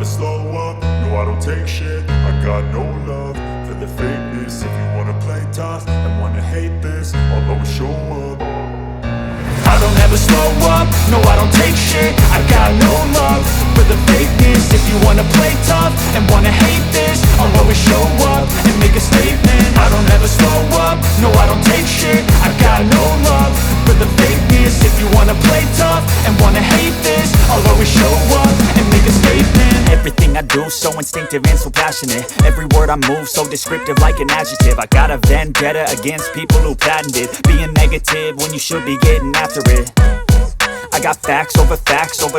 slow up, no I don't take shit. I got no love for the fakeness. If you wanna play tough and wanna hate this, I'll always show up. I don't ever slow up, no I don't take shit. I got no love for the fakeness. If you wanna play tough and wanna hate this, I'll always show up and make a statement. I don't ever slow up, no I don't take shit. I got no love for the fakeness. If you wanna play tough and wanna hate this, I'll always show up and make a statement. Everything I do so instinctive and so passionate. Every word I move so descriptive like an adjective. I got a vendetta against people who patented being negative when you should be getting after it. I got facts over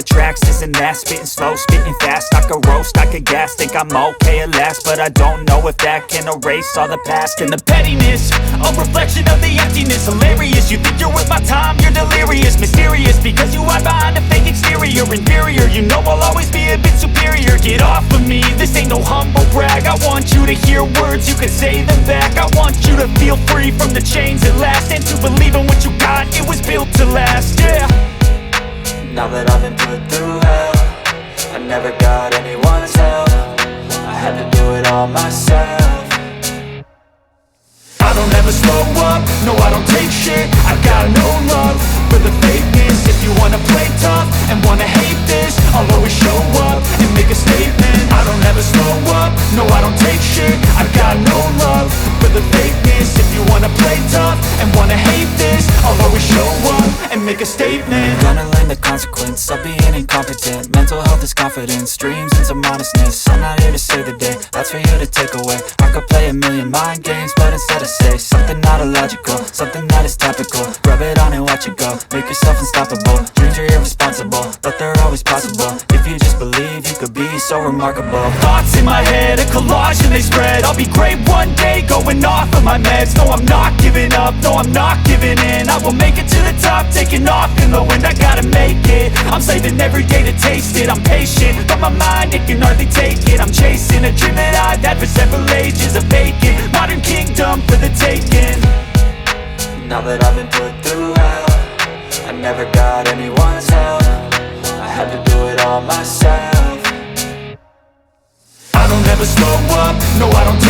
tracks, this and that. Spitting slow, spitting fast, I could roast, I could gas. Think I'm okay at last, but I don't know if that can erase all the past. And the pettiness, a reflection of the emptiness. Hilarious, you think you're worth my time, you're delirious. Mysterious, because you hide behind a fake exterior. Inferior, you know I'll always be a bit superior. Get off of me, this ain't no humble brag. I want you to hear words, you can say them back. I want you to feel free from the chains at last, and to believe in what you got, it was built to last, yeah. Now that I've been put through hell, I never got anyone's help. I had to do it all myself. I don't ever slow up, no I don't take shit. I got no love for the fakeness. If you wanna play tough and wanna hate this, I'll always show up and make a statement. I don't ever slow up, no I don't take shit. I got no love for the fakeness. If you wanna play tough and wanna hate this, I'll always show up and make a statement. Gonna learn the consequence of being incompetent. Mental health is confidence, dreams and some honestness. I'm not here to save the day, that's for you to take away. I could play a million mind games, but instead I say something not illogical, something that is topical. Rub it on and watch it go, make yourself unstoppable. Dreams are irresponsible, but they're always possible. If you just believe, you could be so remarkable. Thoughts in my head, a collage and they spread. I'll be great one day, going off of my meds. No, I'm not giving up, no, I'm not giving in. I will make it to the top, taking off in the wind. I gotta make it, I'm saving every day to taste it. I'm patient, but my mind, it can hardly take it. I'm chasing a dream that I've had for several ages. A vacant, modern kingdom for the taking. Now that I've been put through hell, I never got anyone's help. I had to do it all myself. I don't ever slow up, no I don't take